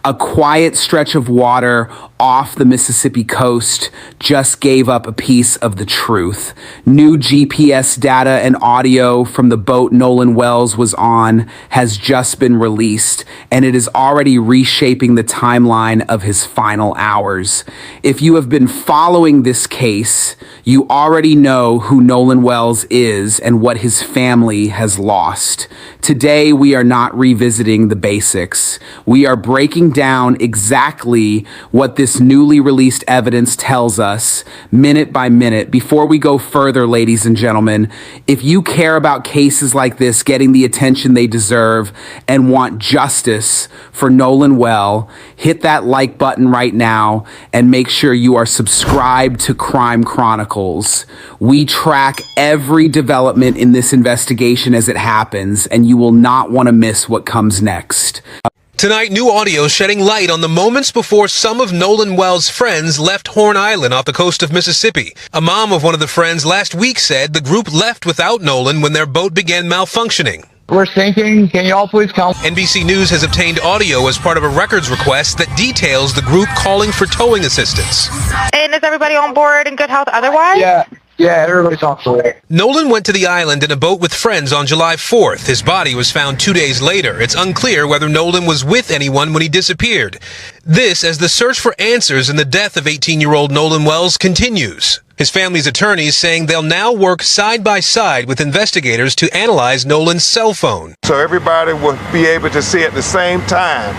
A quiet stretch of water off the Mississippi coast just gave up a piece of the truth. New GPS data and audio from the boat Nolan Wells was on has just been released, and it is already reshaping the timeline of his final hours. If you have been following this case, you already know who Nolan Wells is and what his family has lost. Today, we are not revisiting the basics. We are breaking down exactly what this newly released evidence tells us, minute by minute. Before we go further, ladies and gentlemen, if you care about cases like this getting the attention they deserve and want justice for Nolan Well, hit that like button right now and make sure you are subscribed to Crime Chronicles. We track every development in this investigation as it happens, and you will not want to miss what comes next. Tonight, new audio shedding light on the moments before some of Nolan Wells' friends left Horn Island off the coast of Mississippi. A mom of one of the friends last week said the group left without Nolan when their boat began malfunctioning. We're sinking. Can you all please come? NBC News has obtained audio as part of a records request that details the group calling for towing assistance. And is everybody on board in good health otherwise? Yeah, everybody's on board. Nolan went to the island in a boat with friends on July 4th. His body was found 2 days later. It's unclear whether Nolan was with anyone when he disappeared. This as the search for answers in the death of 18-year-old Nolan Wells continues. His family's attorneys saying they'll now work side by side with investigators to analyze Nolan's cell phone. So everybody will be able to see at the same time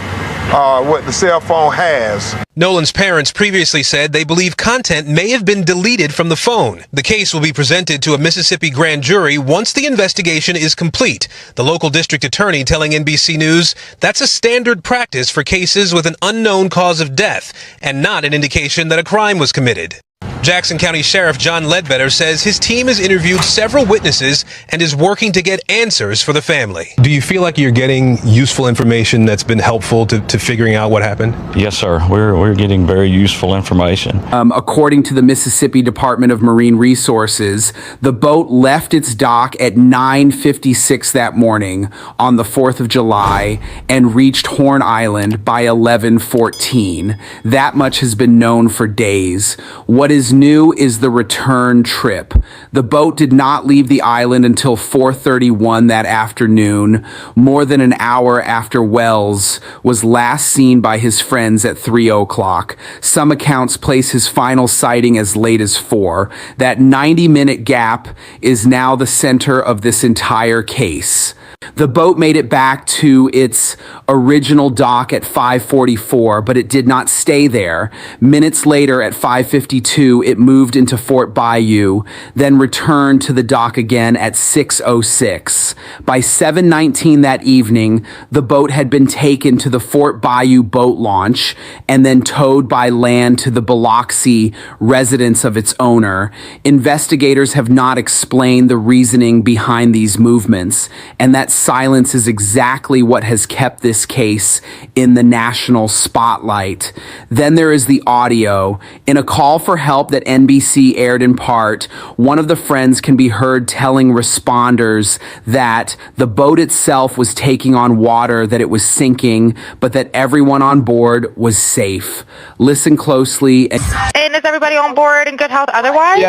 what the cell phone has. Nolan's parents previously said they believe content may have been deleted from the phone. The case will be presented to a Mississippi grand jury once the investigation is complete. The local district attorney telling NBC News that's a standard practice for cases with an unknown cause of death and not an indication that a crime was committed. Jackson County Sheriff John Ledbetter says his team has interviewed several witnesses and is working to get answers for the family. Do you feel like you're getting useful information that's been helpful to figuring out what happened? Yes, sir. We're getting very useful information. According to the Mississippi Department of Marine Resources, the boat left its dock at 9:56 that morning on the 4th of July and reached Horn Island by 11:14. That much has been known for days. What is new is the return trip. The boat did not leave the island until 4:31 that afternoon, more than an hour after Wells was last seen by his friends at 3 o'clock. Some accounts place his final sighting as late as 4. That 90-minute gap is now the center of this entire case. The boat made it back to its original dock at 5:44, but it did not stay there. Minutes later, at 5:52, it moved into Fort Bayou, then returned to the dock again at 6:06. By 7:19 that evening, the boat had been taken to the Fort Bayou boat launch and then towed by land to the Biloxi residence of its owner. Investigators have not explained the reasoning behind these movements, and that silence is exactly what has kept this case in the national spotlight. Then there is the audio. In a call for help that NBC aired in part, one of the friends can be heard telling responders that the boat itself was taking on water, that it was sinking, but that everyone on board was safe. Listen closely. And is everybody on board in good health otherwise?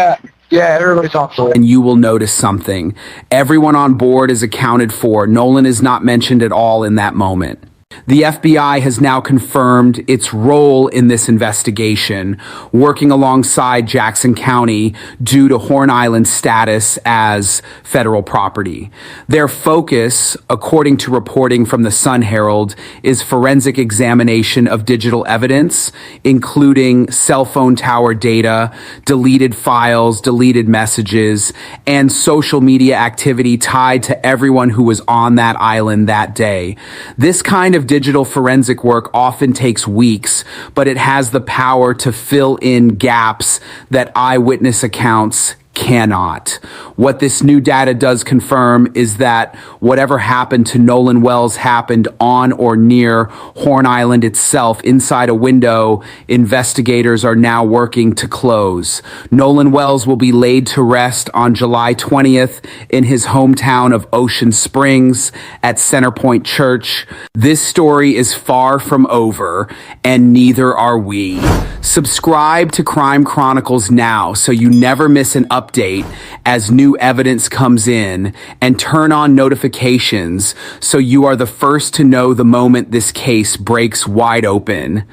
Yeah, everybody's on board. And you will notice something. Everyone on board is accounted for. Nolan is not mentioned at all in that moment. The FBI has now confirmed its role in this investigation, working alongside Jackson County due to Horn Island's status as federal property. Their focus, according to reporting from the Sun Herald, is forensic examination of digital evidence, including cell phone tower data, deleted files, deleted messages, and social media activity tied to everyone who was on that island that day. This kind of digital forensic work often takes weeks, but it has the power to fill in gaps that eyewitness accounts cannot. What this new data does confirm is that whatever happened to Nolan Wells happened on or near Horn Island itself, inside a window investigators are now working to close. Nolan Wells will be laid to rest on July 20th in his hometown of Ocean Springs at Centerpoint Church. This story is far from over, and neither are we. Subscribe to Crime Chronicles now so you never miss an update as new evidence comes in, and turn on notifications so you are the first to know the moment this case breaks wide open.